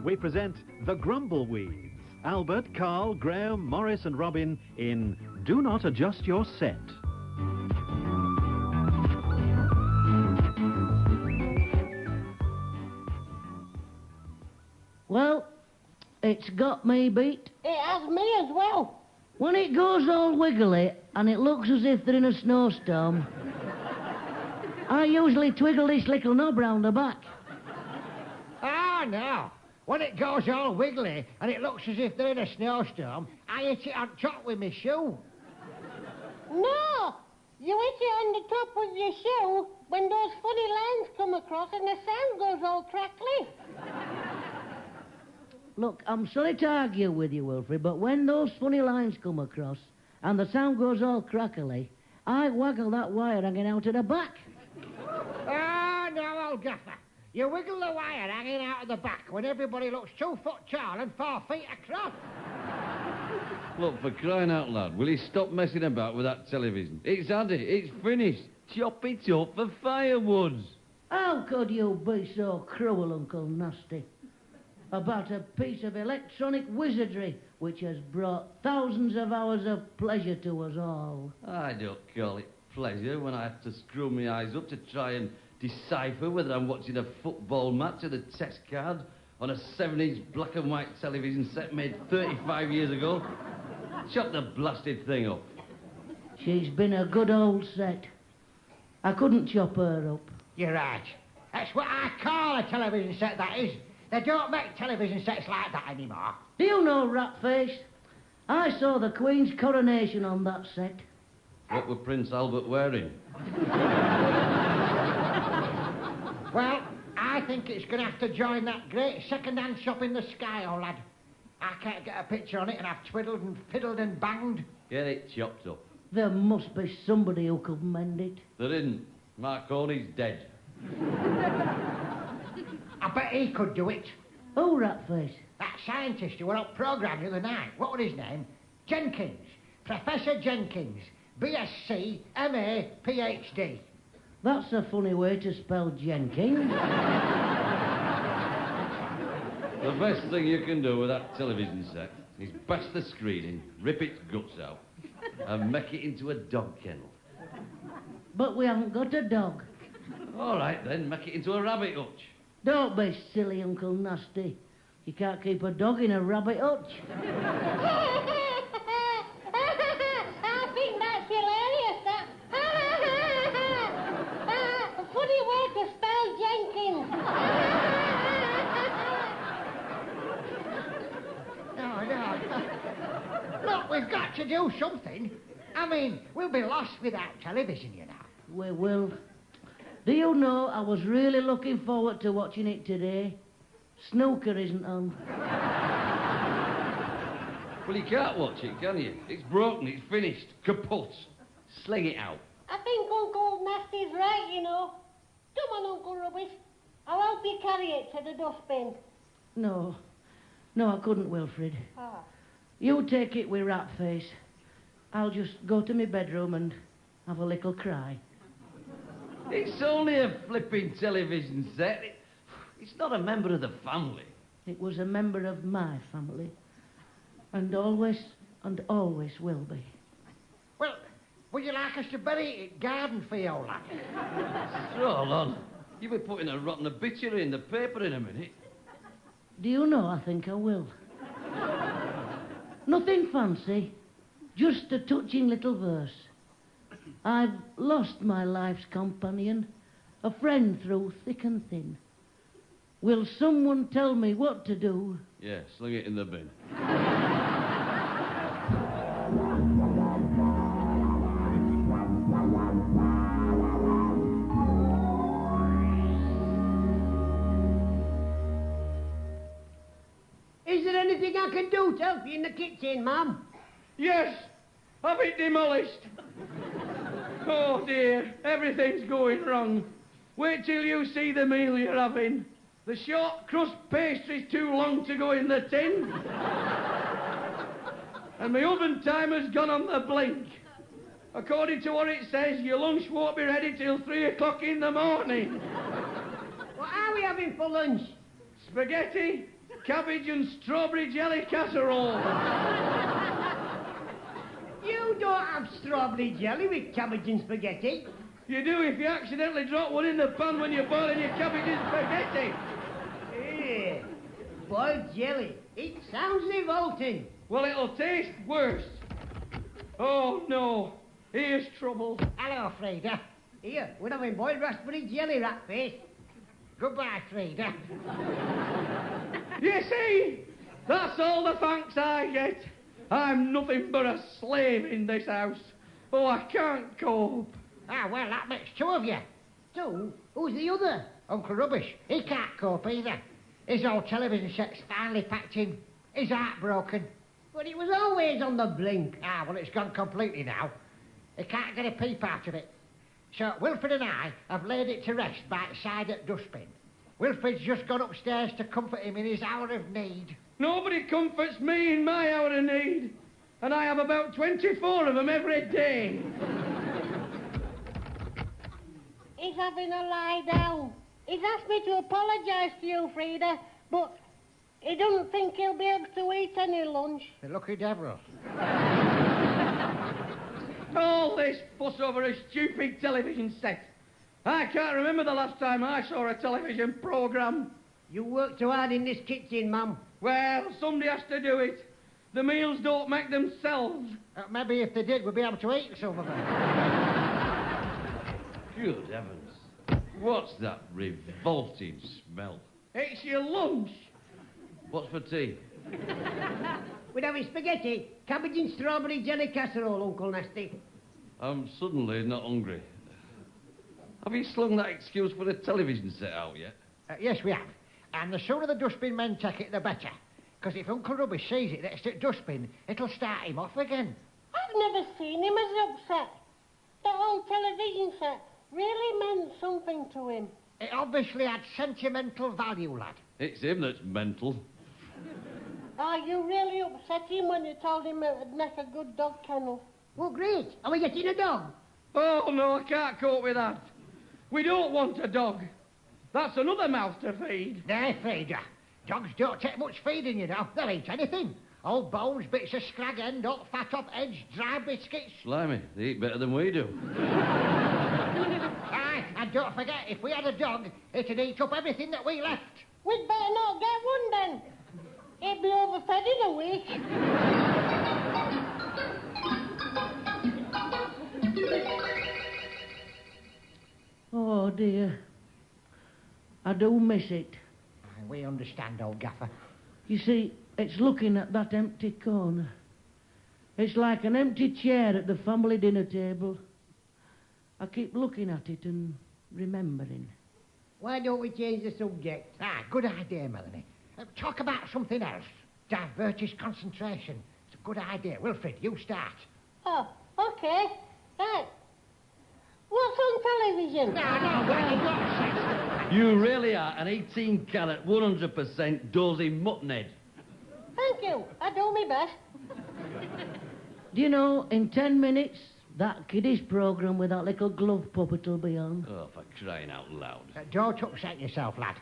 we present the Grumbleweeds. Albert, Carl, Graham, Morris and Robin in Do Not Adjust Your Set. Well, it's got me beat. It has me as well. When it goes all wiggly and it looks as if they're in a snowstorm, I usually twiggle this little knob round the back. Ah, no. When it goes all wiggly and it looks as if they're in a snowstorm, I hit it on top with my shoe. No, you hit it on the top with your shoe when those funny lines come across and the sound goes all crackly. Look, I'm sorry to argue with you, Wilfred, but when those funny lines come across and the sound goes all crackly, I waggle that wire hanging out of the back. Ah, no, old gaffer. You wiggle the wire hanging out of the back when everybody looks 2 foot tall and 4 feet across. Look, for crying out loud, will you stop messing about with that television? It's had it. It's finished. Chop it up for firewood. How could you be so cruel, Uncle Nasty, about a piece of electronic wizardry which has brought thousands of hours of pleasure to us all? I don't call it pleasure when I have to screw my eyes up to try and decipher whether I'm watching a football match or a test card on a 7-inch black and white television set made 35 years ago. Chop the blasted thing up. She's been a good old set. I couldn't chop her up. You're right. That's what I call a television set, that is. They don't make television sets like that anymore. Do you know, Ratface? I saw the Queen's coronation on that set. What were Prince Albert wearing? Well, I think it's going to have to join that great second-hand shop in the sky, old lad. I can't get a picture on it and I've twiddled and fiddled and banged. Get it chopped up. There must be somebody who could mend it. There isn't. Marconi's dead. I bet he could do it. Oh, Ratface. That scientist who were on programme the other night, what was his name? Jenkins. Professor Jenkins. BSc, MA, PhD. That's a funny way to spell Jenkins. The best thing you can do with that television set is bash the screening, rip its guts out, and make it into a dog kennel. But we haven't got a dog. All right, then, make it into a rabbit hutch. Don't be silly, Uncle Nasty. You can't keep a dog in a rabbit hutch. I think that's hilarious, that. A funny way to spell Jenkins. No. Look, we've got to do something. I mean, we'll be lost without television, you know. We will. Do you know, I was really looking forward to watching it today. Snooker isn't on. Well, you can't watch it, can you? It's broken, it's finished, kaput. Sling it out. I think Uncle Nasty's right, you know. Come on, Uncle Rubbish. I'll help you carry it to the dustbin. No, I couldn't, Wilfred. Ah. You take it with Ratface. I'll just go to my bedroom and have a little cry. It's only a flipping television set. It's not a member of the family. It was a member of my family. And always will be. Well, would you like us to bury it in garden for you, old lad? Stroll on. You'll be putting a rotten obituary in the paper in a minute. Do you know, I think I will. Nothing fancy, just a touching little verse. I've lost my life's companion, a friend through thick and thin. Will someone tell me what to do? Yeah, sling it in the bin. Is there anything I can do to help you in the kitchen, Mum? Yes, have it demolished. Oh dear, everything's going wrong. Wait till you see the meal you're having. The short crust pastry's too long to go in the tin. And my oven timer's gone on the blink. According to what it says, your lunch won't be ready till 3 o'clock in the morning. What are we having for lunch? Spaghetti, cabbage and strawberry jelly casserole. You don't have strawberry jelly with cabbage and spaghetti. You do if you accidentally drop one in the pan when you're boiling your cabbage and spaghetti. Eh, boiled jelly. It sounds revolting. Well, it'll taste worse. Oh, no. Here's trouble. Hello, Frida. Here, we're having boiled raspberry jelly, rat face. Goodbye, Frida. You see? That's all the thanks I get. I'm nothing but a slave in this house. Oh, I can't cope. Ah, well, that makes two of you. Two? Who's the other? Uncle Rubbish, he can't cope either. His old television set's finally packed in. His heart broken. But it was always on the blink. Ah, well, it's gone completely now. He can't get a peep out of it. So Wilfred and I have laid it to rest by its side at dustbin. Wilfred's just gone upstairs to comfort him in his hour of need. Nobody comforts me in my hour of need. And I have about 24 of them every day. He's having a lie down. He's asked me to apologise to you, Frida, but he doesn't think he'll be able to eat any lunch. The lucky devil. All this fuss over a stupid television set. I can't remember the last time I saw a television programme. You work too hard in this kitchen, Mum. Well, somebody has to do it. The meals don't make themselves. Maybe if they did, we'd be able to eat some of them. Good heavens. What's that revolting smell? It's your lunch. What's for tea? We're having spaghetti, cabbage and strawberry jelly casserole, Uncle Nasty. I'm suddenly not hungry. Have you slung that excuse for the television set out yet? Yes, we have. And the sooner the dustbin men take it, the better. Because if Uncle Rubbish sees it next to the dustbin, it'll start him off again. I've never seen him as upset. The whole television set really meant something to him. It obviously had sentimental value, lad. It's him that's mental. Oh, you really upset him when you told him it would make a good dog kennel. Well, great. Are we getting a dog? Oh, no, I can't cope with that. We don't want a dog. That's another mouth to feed. There, Frida. Dogs don't take much feeding, you know. They'll eat anything. Old bones, bits of scrag end, hot fat off edge, dry biscuits. Blimey, they eat better than we do. Aye, and don't forget, if we had a dog, it'd eat up everything that we left. We'd better not get one then. He'd be overfed in a week. Oh, dear. I do miss it. We understand, old gaffer. You see, it's looking at that empty corner. It's like an empty chair at the family dinner table. I keep looking at it and remembering. Why don't we change the subject? Ah, good idea, Melanie. Talk about something else. Divert his concentration. It's a good idea. Wilfred, you start. Oh, okay. Right. What's on television? No, well, you got sense. You really are an 18-carat, 100% dozy muttonhead. Thank you. I do my best. Do you know, in 10 minutes, that kiddies programme with that little glove puppet will be on. Oh, for crying out loud. Don't upset yourself, lad.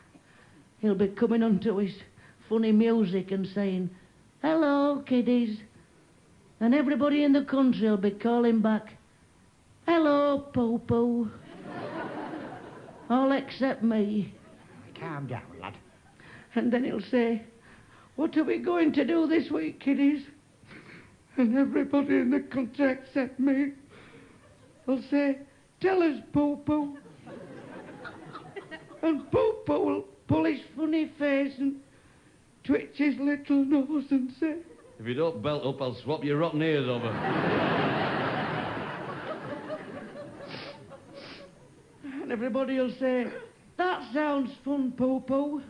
He'll be coming onto his funny music and saying, "Hello, kiddies." And everybody in the country will be calling back, "Hello, Popo." All except me. Calm down, lad. And then he'll say, "What are we going to do this week, kiddies?" And everybody in the country except me will say, "Tell us, Popo." And Popo will pull his funny face and twitch his little nose and say, If you don't belt up, I'll swap your rotten ears over. and everybody will say, "That sounds fun, Popo."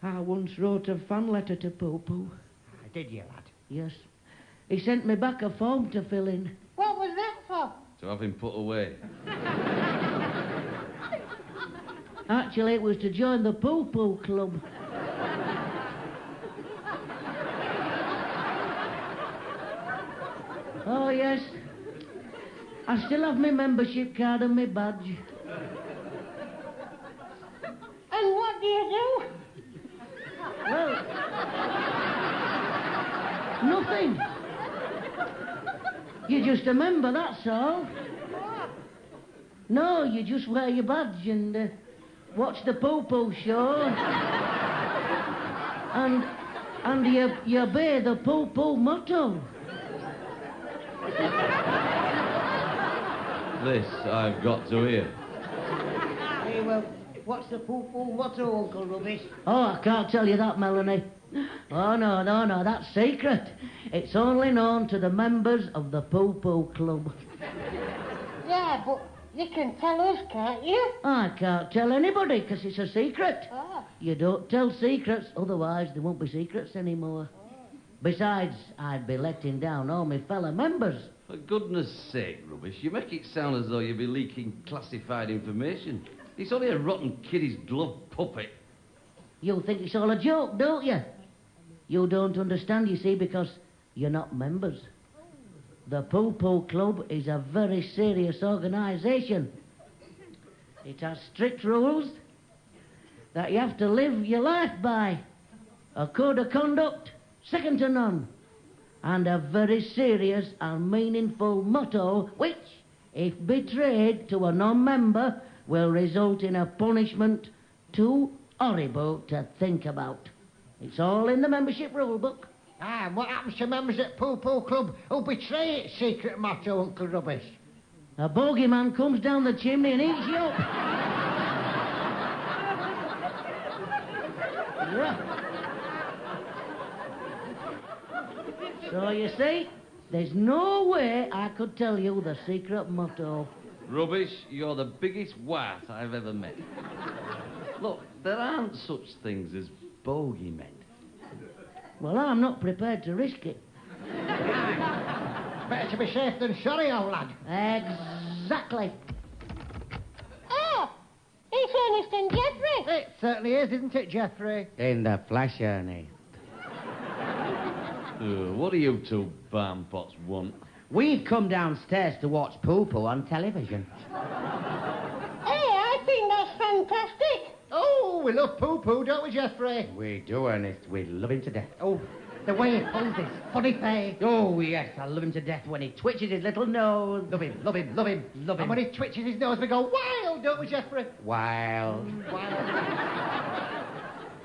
I once wrote a fan letter to Popo. Did you, lad? Yes. He sent me back a form to fill in. What was that for? To have him put away. Actually, it was to join the Poo-Poo Club. Oh, yes. I still have my membership card and my badge. And what do you do? Well, nothing. You're just a member, that's all. No, you just wear your badge and watch the poo-poo show. and you obey the poo-poo motto. This I've got to hear. Hey, well, what's the poo-poo motto, Uncle Rubbish? Oh, I can't tell you that, Melanie. Oh, no, that's secret. It's only known to the members of the Poo-Poo Club. Yeah, but you can tell us, can't you? I can't tell anybody, because it's a secret. Ah. You don't tell secrets, otherwise there won't be secrets anymore. Besides, I'd be letting down all my fellow members. For goodness sake, Rubbish, you make it sound as though you'd be leaking classified information. It's only a rotten kiddie's glove puppet. You think it's all a joke, don't you? You don't understand, you see, because you're not members. The Poo-Poo Club is a very serious organisation. It has strict rules that you have to live your life by. A code of conduct, second to none. And a very serious and meaningful motto, which, if betrayed to a non-member, will result in a punishment too horrible to think about. It's all in the membership rule book. Ah, and what happens to members at Poo-Poo Club who betray its secret motto, Uncle Rubbish? A bogeyman comes down the chimney and eats you up. Yeah. So you see, there's no way I could tell you the secret motto. Rubbish, you're the biggest wart I've ever met. Look, there aren't such things as bogeymen. Well, I'm not prepared to risk it. Better to be safe than sorry, old lad. Exactly. Ah, it's Ernest and Geoffrey. It certainly is, isn't it, Geoffrey? In the flesh, Ernie. What do you two barnpots want? We've come downstairs to watch Poo-Poo on television. Hey, I think that's fantastic. Oh, we love Poo-Poo, don't we, Geoffrey? We do, Ernest. We love him to death. Oh, the way he pulls his funny face. Oh, yes, I love him to death when he twitches his little nose. Love him, love him, love him. Love him. And when he twitches his nose, we go wild, don't we, Geoffrey? Wild.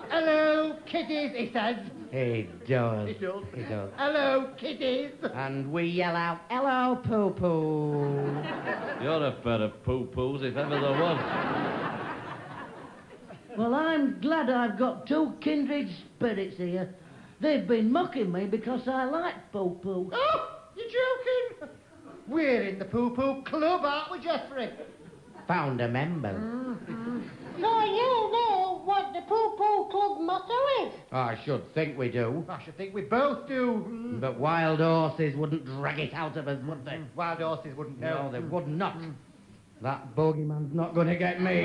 Hello, kiddies, he says. He does. He does. He does. Hello, kiddies. And we yell out, hello, Poo-Poo. You're a pair of poo-poos if ever there was. Well, I'm glad I've got two kindred spirits here. They've been mocking me because I like Poo-Poo. Oh, you're joking? We're in the Poo-Poo Club, aren't we, Geoffrey? Found a member. So you know what the Poo-Poo Club motto is? I should think we do. I should think we both do. But wild horses wouldn't drag it out of us, would they? Wild horses wouldn't know. No, they would not. That bogeyman's not going to get me.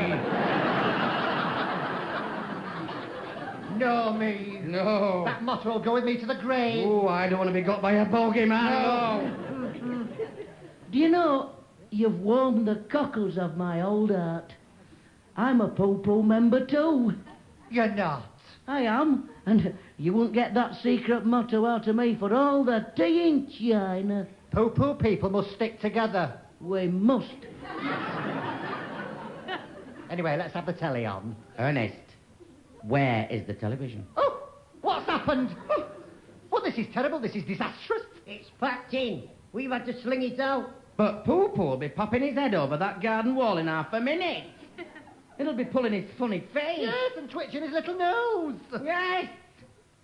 No, me. No. That motto will go with me to the grave. Oh, I don't want to be got by a bogeyman. No. Do you know, you've warmed the cockles of my old heart. I'm a Poo-Poo member too. You're not. I am, and you won't get that secret motto out of me for all the tea in China. Poo-Poo people must stick together. We must. Anyway, let's have the telly on. Ernest, where is the television? Oh, what's happened? Oh, well, this is terrible. This is disastrous. It's packed in. We've had to sling it out. But Poo-Poo will be popping his head over that garden wall in half a minute. It'll be pulling his funny face. Yes, and twitching his little nose. Yes.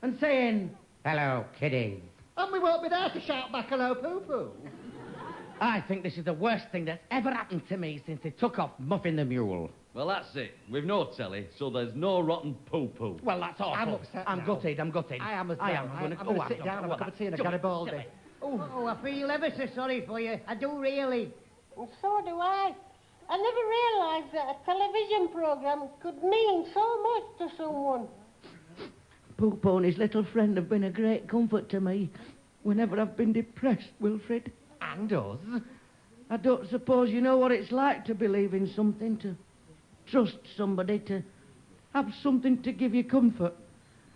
And saying, hello, kiddies. And we won't be there to shout back, hello, Poo-Poo. I think this is the worst thing that's ever happened to me since they took off Muffin the Mule. Well, that's it. We've no telly, so there's no rotten poo-poo. Well, that's awful. I'm upset I'm now. gutted. I'm gutted. I am as well. I am. I'm I'm going gonna to sit down and have a cup of tea and a Do it, Garibaldi. do it. Oh, I feel ever so sorry for you. I do really. And so do I. I never realised that a television programme could mean so much to someone. Poo-Poo and his little friend have been a great comfort to me whenever I've been depressed, Wilfred. And us. I don't suppose you know what it's like to believe in something, to trust somebody, to have something to give you comfort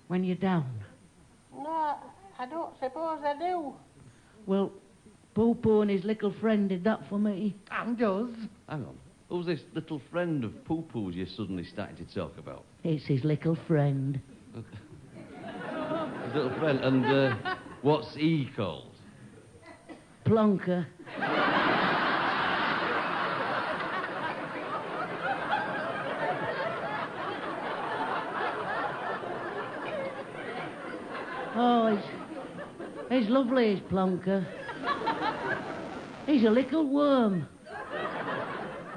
when you're down. No, I don't suppose I do. Well, Poo-Poo and his little friend did that for me. And does. Hang on. Who's this little friend of Poo-Poo's you're suddenly starting to talk about? It's his little friend. His little friend. And what's he called? Plonker. Oh, he's lovely, he's Plonker. He's a little worm.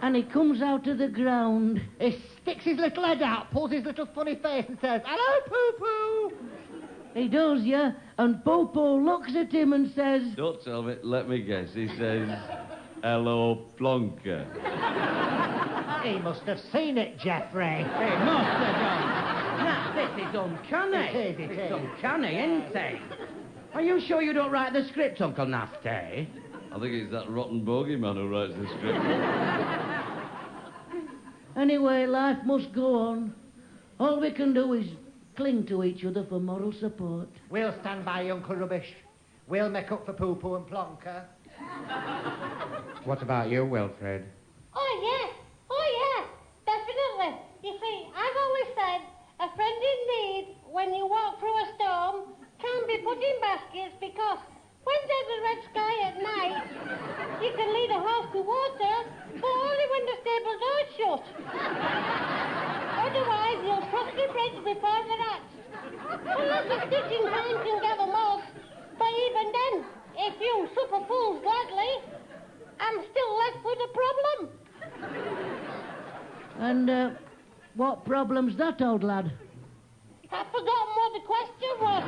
And he comes out of the ground. He sticks his little head out, pulls his little funny face and says, "Hello, Poo-Poo." He does, yeah. And Poo-Poo looks at him and says... Don't tell me. Let me guess. He says, "Hello, Plonker." He must have seen it, Geoffrey. He must have done. Now, this is uncanny. It is. It's uncanny, isn't it? Are you sure you don't write the script, Uncle Nasty? I think it's that rotten bogeyman who writes the script. Anyway, life must go on. All we can do is cling to each other for moral support. We'll stand by Uncle Rubbish. We'll make up for Poo-Poo and Plonker. What about you, Wilfred? Oh, yeah, definitely. You see, I've always said a friend in need, when you walk through a storm, can be put in baskets because when there's a red sky at night, you can lead a horse to water, but only when the stable door's shut. Otherwise, you'll cross the bridge before the rats. Unless a stitching hand can gather moss, but even then, if you supper fools gladly, I'm still left with a problem. And, what problem's that, old lad? I've forgotten what the question was.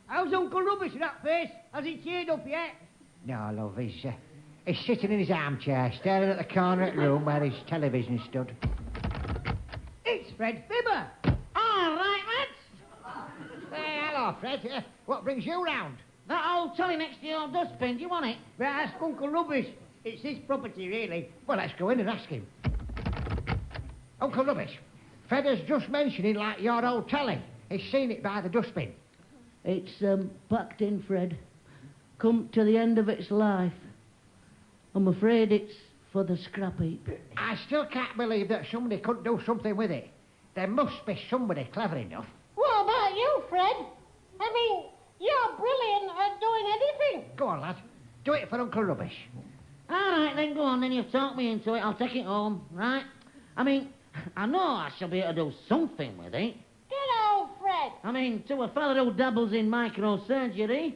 How's Uncle Rubbish, that face? Has he cheered up yet? No, love, he's sitting in his armchair, staring at the corner of the room where his television stood. It's Fred Fibber. All right, lads. Hey, hello, Fred. What brings you round? That old telly next to your dustbin, do you want it? But ask Uncle Rubbish. It's his property, really. Well, let's go in and ask him. Uncle Rubbish, Fred has just mentioning like your old telly. He's seen it by the dustbin. It's, packed in, Fred. Come to the end of its life. I'm afraid it's for the scrap heap. I still can't believe that somebody couldn't do something with it. There must be somebody clever enough. What about you, Fred? I mean, you're brilliant at doing anything. Go on, lad. Do it for Uncle Rubbish. All right, then, go on, then. You've talked me into it. I'll take it home, right? I mean, I know I shall be able to do something with it. Good old Fred. I mean, to a fella who dabbles in microsurgery,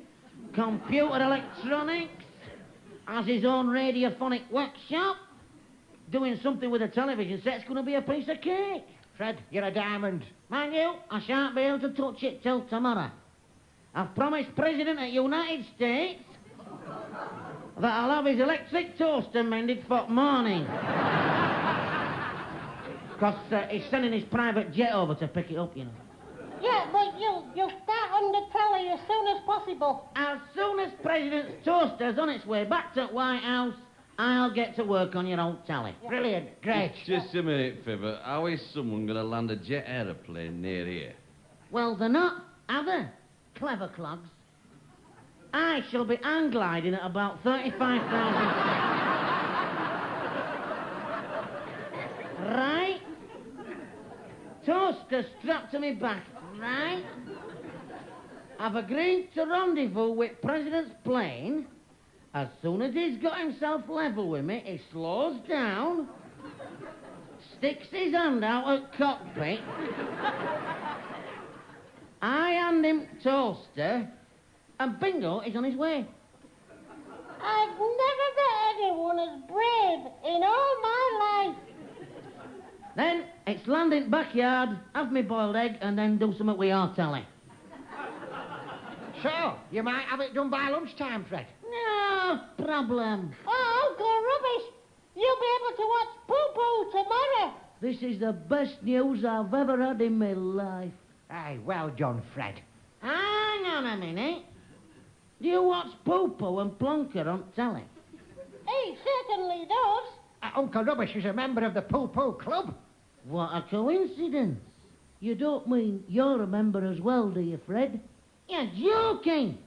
computer electronics, has his own radiophonic workshop, doing something with a television set's going to be a piece of cake. Fred, you're a diamond. Mind you, I shan't be able to touch it till tomorrow. I've promised President of the United States that I'll have his electric toaster mended for morning. Because he's sending his private jet over to pick it up, you know. Yeah, but you'll start on the telly as soon as possible. As soon as President's toaster's on its way back to White House, I'll get to work on your old telly. Brilliant. Great. Just a minute, Fibber. How is someone going to land a jet aeroplane near here? Well, they're not, are they? Clever clogs. I shall be hang gliding at about 35,000 feet. Right? Toaster strapped to me back. Right? I've agreed to rendezvous with President's plane. As soon as he's got himself level with me, he slows down, sticks his hand out at cockpit. I hand him toaster, and bingo, he's on his way. I've never met anyone as brave in all my life. Then it's land in backyard, have me boiled egg, and then do something with your telly. So, you might have it done by lunchtime, Fred. No problem. Oh, Uncle Rubbish, you'll be able to watch Poo-Poo tomorrow. This is the best news I've ever had in my life. Aye, well done, Fred. Hang on a minute. Do you watch Poo-Poo and Plonker on telly? He certainly does. Uncle Rubbish is a member of the Poo-Poo Club. What a coincidence. You don't mean you're a member as well, do you, Fred? You're joking.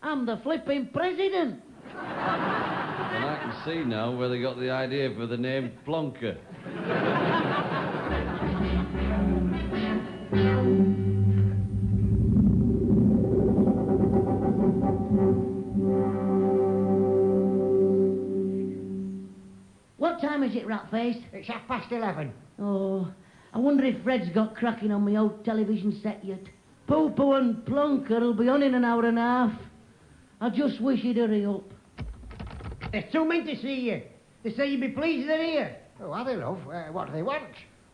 I'm the flipping president. And I can see now where they got the idea for the name Plonker. What time is it, Ratface? It's 11:30. Oh, I wonder if Fred's got cracking on my old television set yet. Poo-Poo and Plonker will be on in an hour and a half. I just wish he'd hurry up. There's two men to see you. They say you'd be pleased they're here. Oh, are they, love? What do they want?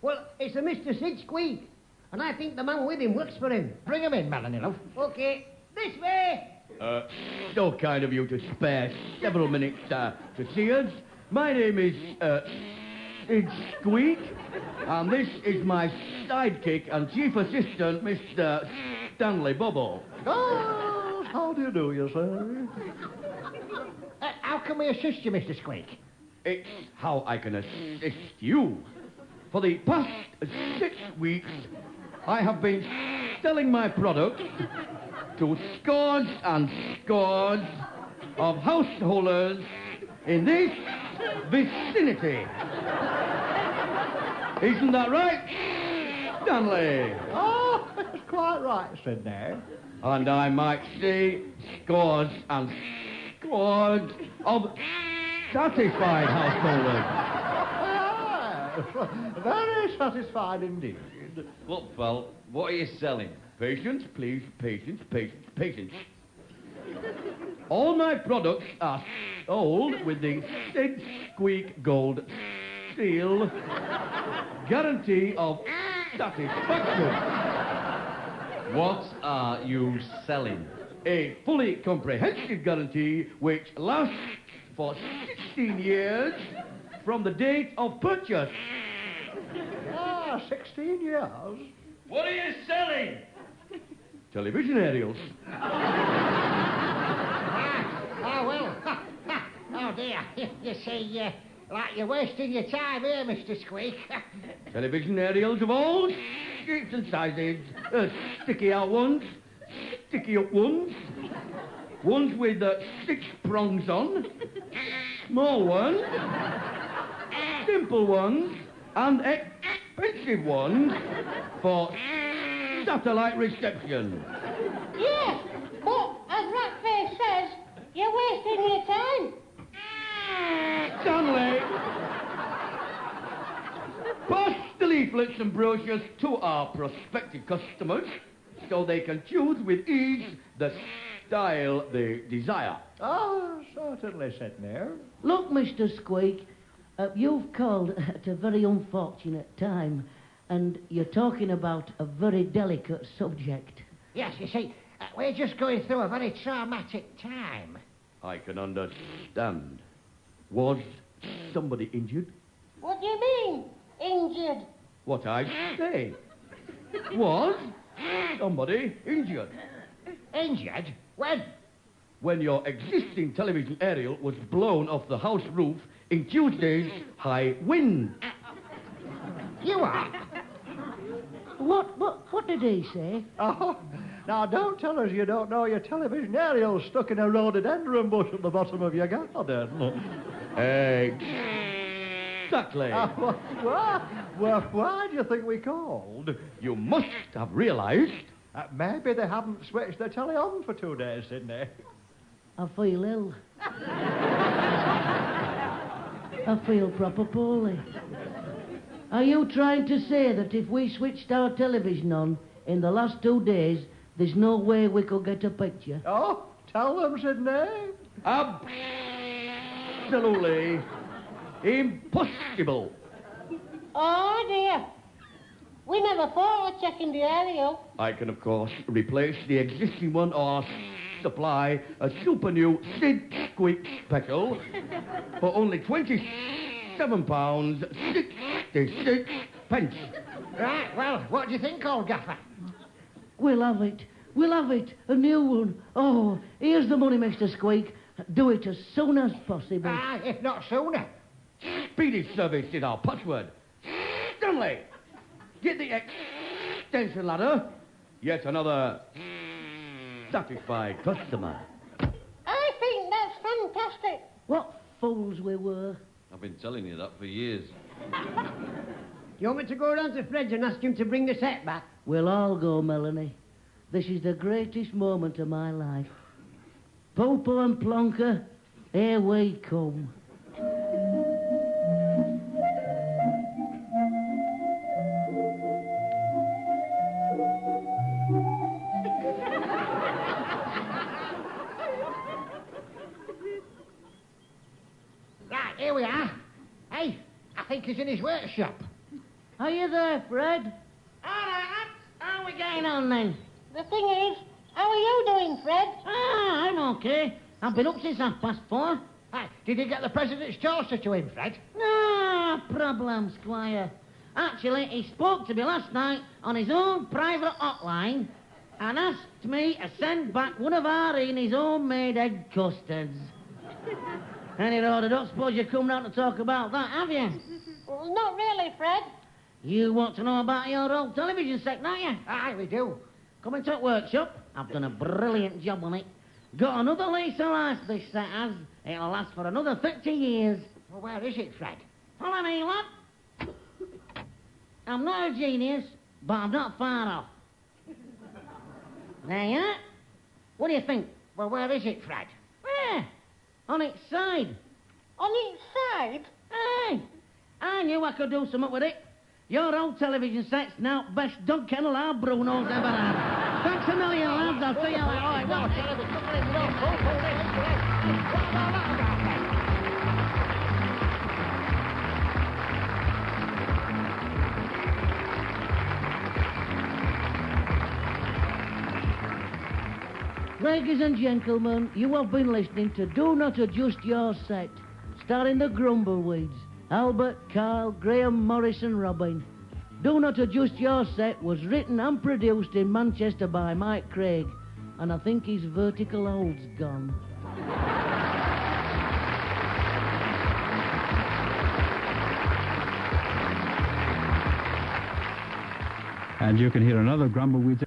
Well, it's a Mr. Sid Squeak, and I think the man with him works for him. Bring him in, Melanie, love. Okay, this way. So kind of you to spare several minutes to see us. My name is Sid Squeak, and this is my sidekick and chief assistant, Mr. Stanley Bubble. Oh, how do you do, you sir? How can we assist you, Mr. Squeak? It's how I can assist you. For the past 6 weeks, I have been selling my products to scores and scores of householders in this vicinity. Isn't that right, Stanley? Oh, that's quite right, Sydney. And I might say scores and scores of satisfied householders. Yes, very satisfied indeed. Look, pal, what are you selling? Patience, please, patience, patience, patience. All my products are sold with the Sid Squeak Gold Seal guarantee of satisfaction. What are you selling? A fully comprehensive guarantee which lasts for 16 years from the date of purchase. 16 years. What are you selling? Television aerials. Oh, well. Oh, dear. You see, like you're wasting your time here, Mr. Squeak. Television aerials of all shapes and sizes. Sticky out ones, sticky up ones, ones with 6 prongs on, small ones, simple ones, and expensive ones for satellite reception. Yes, but as Ratface says, you're wasting your time. Stanley! Pass the leaflets and brochures to our prospective customers so they can choose with ease the style they desire. Oh, certainly, Sydney. Look, Mr. Squeak, you've called at a very unfortunate time, and you're talking about a very delicate subject. Yes, you see, we're just going through a very traumatic time. I can understand. Was somebody injured? What do you mean, injured? What I say. Was somebody injured? Injured? When? When your existing television aerial was blown off the house roof in Tuesday's high wind. You are? What did he say? Oh, now don't tell us you don't know your television aerial's stuck in a rhododendron bush at the bottom of your garden. Exactly. Why do you think we called? You must have realized. Maybe they haven't switched the telly on for 2 days, Sydney. I feel ill. I feel proper poorly. Are you trying to say that if we switched our television on in the last 2 days, there's no way we could get a picture? Oh, tell them, Sydney. Absolutely impossible. Oh, dear. We never thought of checking the aerial. I can, of course, replace the existing one or supply a super new Sid Squeak special for only £27.66. Right, well, what do you think, old gaffer? We'll have it. We'll have it. A new one. Oh, here's the money, Mr. Squeak. Do it as soon as possible. If not sooner. speedy service is our password. Stanley, get the extension ladder. Yet another satisfied customer. I think that's fantastic. What fools we were. I've been telling you that for years. Do you want me to go round to Fred's and ask him to bring the set back? We'll all go, Melanie. This is the greatest moment of my life. Popo and Plonker, here we come. Right, here we are. Hey, I think he's in his workshop. Are you there, Fred? All right, how are we getting on then? The thing is, how are you doing, Fred? Ah, I'm okay. I've been up since 4:30. Hey, did you get the president's toaster to him, Fred? No problem, Squire. Actually, he spoke to me last night on his own private hotline and asked me to send back one of Irene's homemade egg custards. Anyhow, I don't suppose you come round to talk about that, have you? Well, not really, Fred. You want to know about your old television set, don't you? Aye, we do. Come into the workshop. I've done a brilliant job on it. Got another lease of life this set has. It'll last for another 30 years. Well, where is it, Fred? Follow me, lad. I'm not a genius, but I'm not far off. There you are. What do you think? Well, where is it, Fred? Where? On its side. On its side? Aye. I knew I could do something with it. Your old television set's now best dog kennel our Bruno's ever had. Thanks a million, lads. I'll see you later. All right, well, ladies and gentlemen, you have been listening to Do Not Adjust Your Set, starring the Grumbleweeds, Albert, Carl, Graham, Morris and Robin. Do Not Adjust Your Set was written and produced in Manchester by Mike Craig, and I think his vertical hold's gone. And you can hear another Grumbleweeds